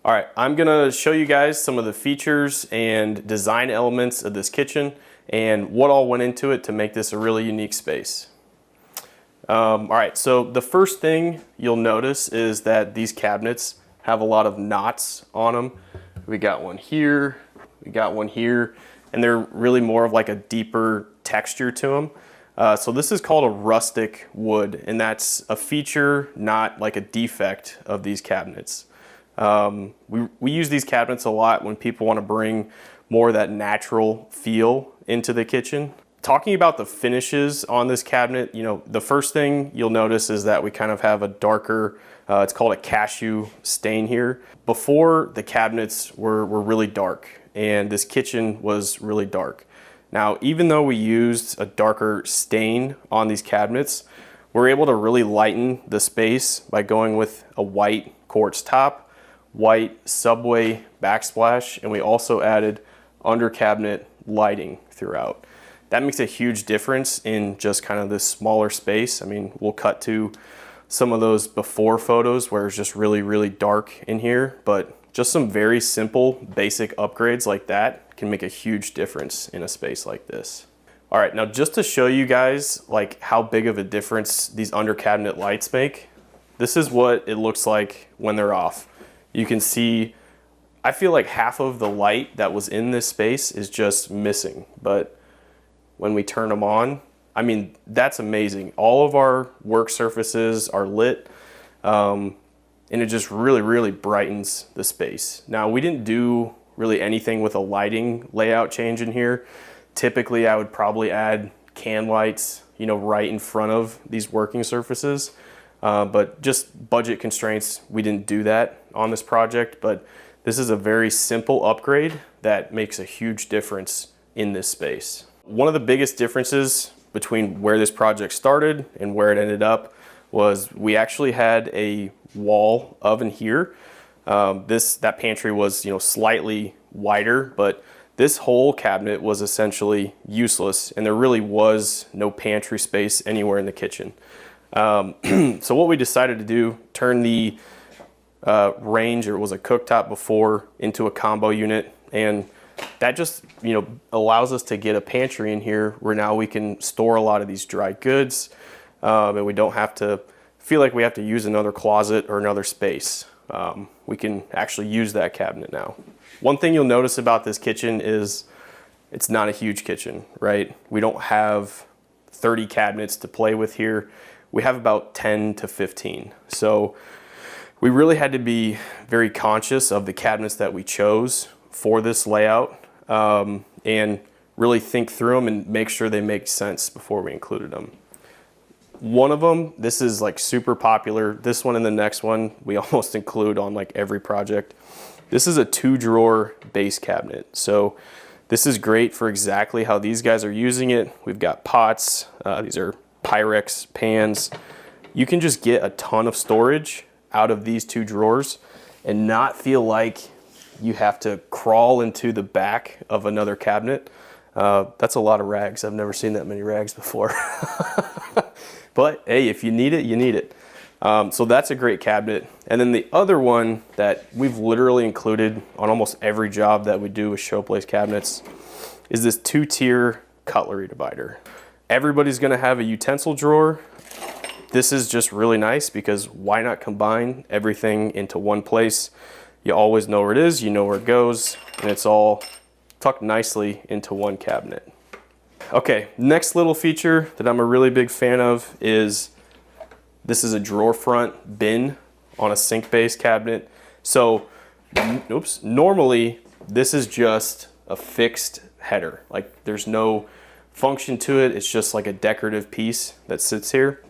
All right, I'm gonna show you guys some of the features and design elements of this kitchen and what all went into it to make this a really unique space. All right, so the first thing you'll notice is that these cabinets have a lot of knots on them. We got one here, we got one here, and they're really more of like a deeper texture to them. So this is called a rustic wood, and that's a feature, not like a defect of these cabinets. We use these cabinets a lot when people want to bring more of that natural feel into the kitchen. Talking about the finishes on this cabinet, the first thing you'll notice is that we kind of have a darker, it's called a cashew stain here. Before, the cabinets were really dark, and this kitchen was really dark. Now, even though we used a darker stain on these cabinets, we're able to really lighten the space by going with a white quartz top, white subway backsplash, and we also added under cabinet lighting throughout. That makes a huge difference in just kind of this smaller space. I mean, we'll cut to some of those before photos where it's just really dark in here, but just some very simple basic upgrades like that can make a huge difference in a space like this. All right, now just to show you guys like how big of a difference these under cabinet lights make, this is what it looks like when they're off. You can see, I feel like half of the light that was in this space is just missing, but when we turn them on, I mean, that's amazing. All of our work surfaces are lit, and it just really brightens the space. Now, we didn't do really anything with a lighting layout change in here. Typically, I would probably add can lights, right in front of these working surfaces. But just budget constraints, we didn't do that on this project, but this is a very simple upgrade that makes a huge difference in this space. One of the biggest differences between where this project started and where it ended up was we actually had a wall oven here. That pantry was, slightly wider, but this whole cabinet was essentially useless, and there really was no pantry space anywhere in the kitchen. So what we decided to do, turn the range, or it was a cooktop before, into a combo unit, and that just allows us to get a pantry in here where now we can store a lot of these dry goods, and we don't have to feel like we have to use another closet or another space. We can actually use that cabinet now. One thing you'll notice about this kitchen is it's not a huge kitchen, right? We don't have 30 cabinets to play with here. We have about 10 to 15. So we really had to be very conscious of the cabinets that we chose for this layout, and really think through them and make sure they make sense before we included them. One of them, this is like super popular. This one and the next one, we almost include on like every project. This is a 2-drawer base cabinet. So this is great for exactly how these guys are using it. We've got pots, these are Pyrex pans. You can just get a ton of storage out of these 2 drawers and not feel like you have to crawl into the back of another cabinet. That's a lot of rags. I've never seen that many rags before. But hey, if you need it, you need it. So that's a great cabinet. And then the other one that we've literally included on almost every job that we do with showplace cabinets is this 2-tier cutlery divider. Everybody's gonna have a utensil drawer. This is just really nice because why not combine everything into one place? You always know where it is, you know where it goes, and it's all tucked nicely into one cabinet. Okay, next little feature that I'm a really big fan of is this is a drawer front bin on a sink base cabinet. So, normally this is just a fixed header. Like there's no function to it, it's just like a decorative piece that sits here.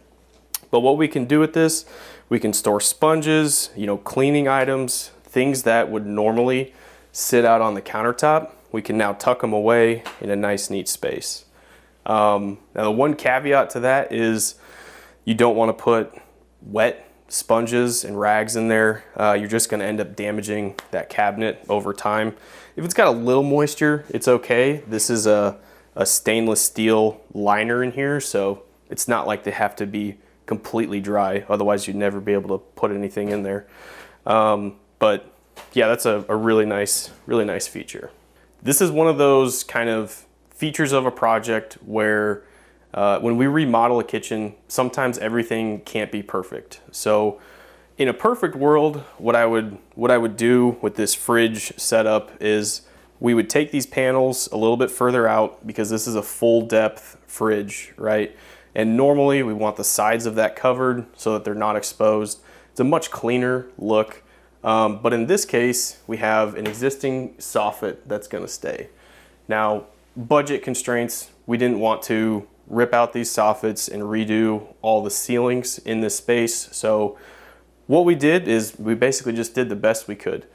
But what we can do with this, we can store sponges, cleaning items, things that would normally sit out on the countertop. We can now tuck them away in a nice, neat space. Now the one caveat to that is you don't want to put wet sponges and rags in there. You're just going to end up damaging that cabinet over time. If it's got a little moisture, it's okay. This is a stainless steel liner in here, so it's not like they have to be completely dry. Otherwise, you'd never be able to put anything in there. But Yeah, that's a really nice feature. This is one of those kind of features of a project where when we remodel a kitchen, sometimes everything can't be perfect. So in a perfect world, what I would do with this fridge setup is we would take these panels a little bit further out, because this is a full depth fridge, right? And normally we want the sides of that covered so that they're not exposed. It's a much cleaner look. But in this case, we have an existing soffit that's gonna stay. Now, budget constraints, we didn't want to rip out these soffits and redo all the ceilings in this space. So what we did is we basically just did the best we could.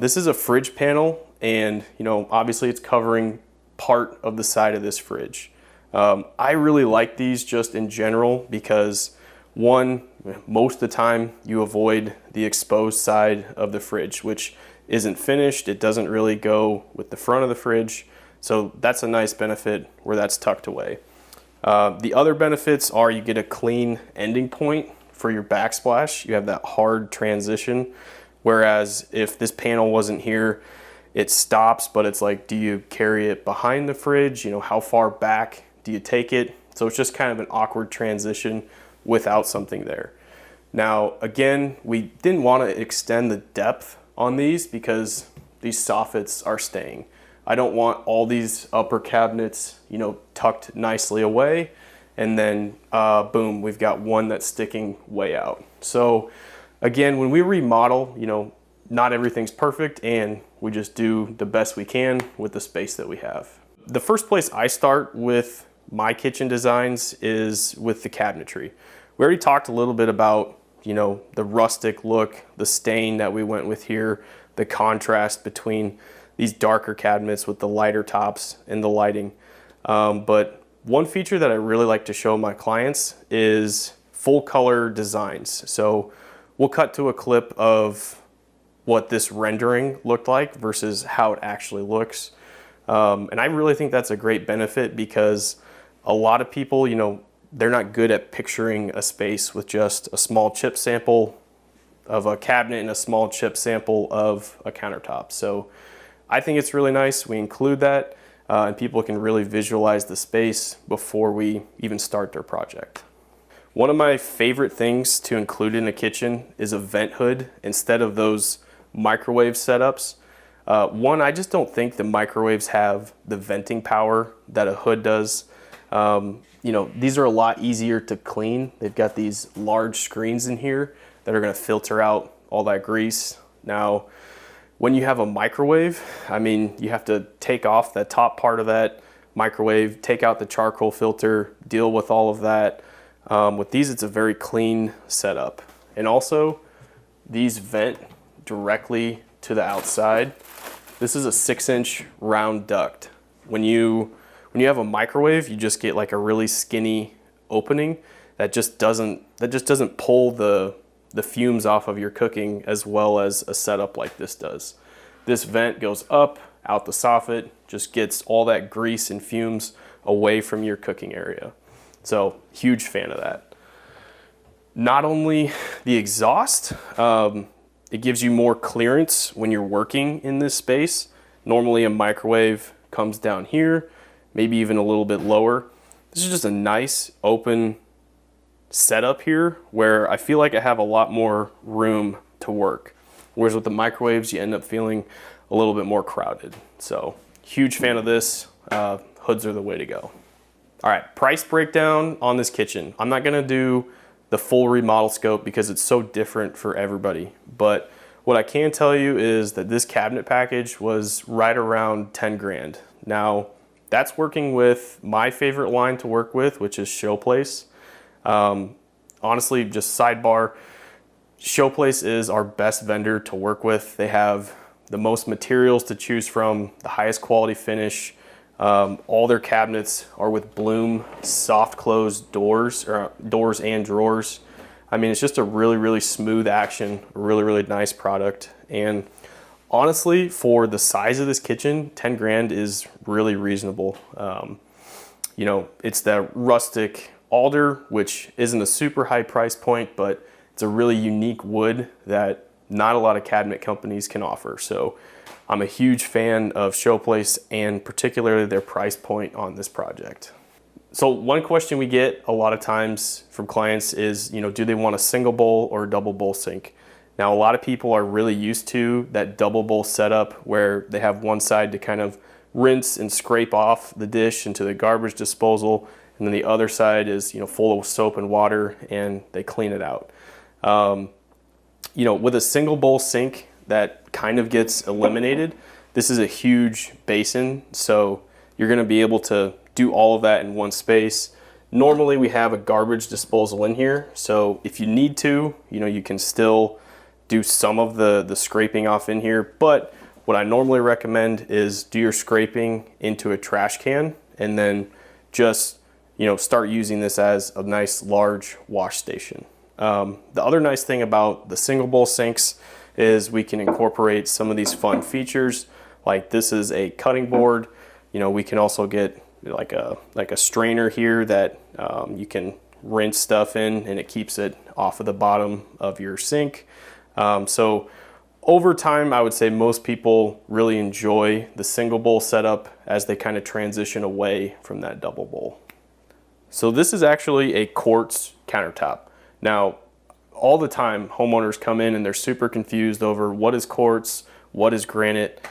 This is a fridge panel, and obviously it's covering part of the side of this fridge. I really like these just in general because, one, most of the time you avoid the exposed side of the fridge, which isn't finished. It doesn't really go with the front of the fridge. So that's a nice benefit where that's tucked away. The other benefits are you get a clean ending point for your backsplash. You have that hard transition. Whereas if this panel wasn't here, it stops, but it's like, do you carry it behind the fridge? How far back do you take it? So it's just kind of an awkward transition without something there. Now, again, we didn't want to extend the depth on these because these soffits are staying. I don't want all these upper cabinets, tucked nicely away, and then boom, we've got one that's sticking way out. So again, when we remodel, not everything's perfect, and we just do the best we can with the space that we have. The first place I start with my kitchen designs is with the cabinetry. We already talked a little bit about, the rustic look, the stain that we went with here, the contrast between these darker cabinets with the lighter tops and the lighting. But one feature that I really like to show my clients is full color designs. So we'll cut to a clip of what this rendering looked like versus how it actually looks. And I really think that's a great benefit because a lot of people, they're not good at picturing a space with just a small chip sample of a cabinet and a small chip sample of a countertop. So I think it's really nice we include that, and people can really visualize the space before we even start their project. One of my favorite things to include in a kitchen is a vent hood instead of those microwave setups. One, I just don't think the microwaves have the venting power that a hood does. These are a lot easier to clean. They've got these large screens in here that are going to filter out all that grease. Now, when you have a microwave, you have to take off the top part of that microwave, take out the charcoal filter, deal with all of that. With these, it's a very clean setup. And also, these vent directly to the outside. This is a 6-inch round duct. When you have a microwave, you just get like a really skinny opening that just doesn't pull the fumes off of your cooking as well as a setup like this does. This vent goes up, out the soffit, just gets all that grease and fumes away from your cooking area. So, huge fan of that. Not only the exhaust, it gives you more clearance when you're working in this space. Normally a microwave comes down here, maybe even a little bit lower. This is just a nice open setup here where I feel like I have a lot more room to work. Whereas with the microwaves, you end up feeling a little bit more crowded. So huge fan of this. Hoods are the way to go. All right, price breakdown on this kitchen. I'm not gonna do the full remodel scope because it's so different for everybody. But what I can tell you is that this cabinet package was right around 10 grand. Now, that's working with my favorite line to work with, which is Showplace. Honestly, just sidebar, Showplace is our best vendor to work with. They have the most materials to choose from, the highest quality finish. All their cabinets are with Bloom soft close doors, or doors and drawers. It's just a really smooth action, really nice product. And honestly, for the size of this kitchen, 10 grand is really reasonable. It's the rustic alder, which isn't a super high price point, but it's a really unique wood that not a lot of cabinet companies can offer. So I'm a huge fan of Showplace and particularly their price point on this project. So one question we get a lot of times from clients is, do they want a single bowl or a double bowl sink? Now, a lot of people are really used to that double bowl setup where they have one side to kind of rinse and scrape off the dish into the garbage disposal, and then the other side is, full of soap and water, and they clean it out. With a single bowl sink, that kind of gets eliminated. This is a huge basin, so you're going to be able to do all of that in one space. Normally, we have a garbage disposal in here, so if you need to, you can still do some of the scraping off in here, but what I normally recommend is do your scraping into a trash can and then just start using this as a nice large wash station. The other nice thing about the single bowl sinks is we can incorporate some of these fun features, like this is a cutting board. We can also get like a strainer here that you can rinse stuff in, and it keeps it off of the bottom of your sink. So over time, I would say most people really enjoy the single bowl setup as they kind of transition away from that double bowl. So this is actually a quartz countertop. Now, all the time, homeowners come in and they're super confused over what is quartz, what is granite.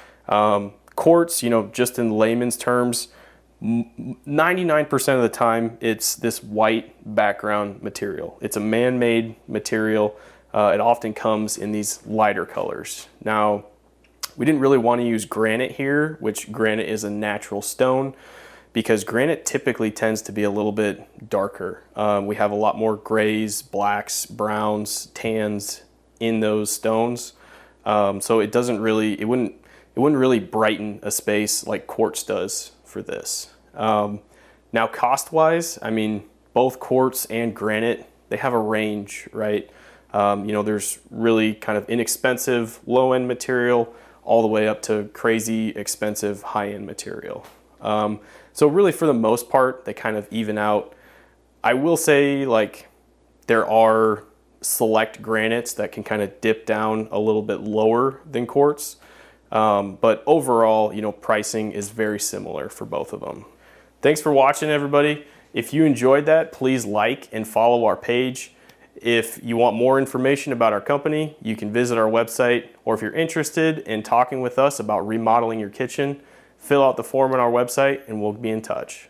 Quartz, just in layman's terms, 99% of the time, it's this white background material. It's a man-made material. It often comes in these lighter colors. Now, we didn't really want to use granite here, which granite is a natural stone, because granite typically tends to be a little bit darker. We have a lot more grays, blacks, browns, tans in those stones. So it wouldn't really brighten a space like quartz does for this. Now cost-wise, both quartz and granite, they have a range, right? There's really kind of inexpensive low-end material all the way up to crazy expensive high-end material. So really for the most part, they kind of even out. I will say there are select granites that can kind of dip down a little bit lower than quartz. But overall, pricing is very similar for both of them. Thanks for watching, everybody. If you enjoyed that, please like and follow our page. If you want more information about our company, you can visit our website, or if you're interested in talking with us about remodeling your kitchen, fill out the form on our website and we'll be in touch.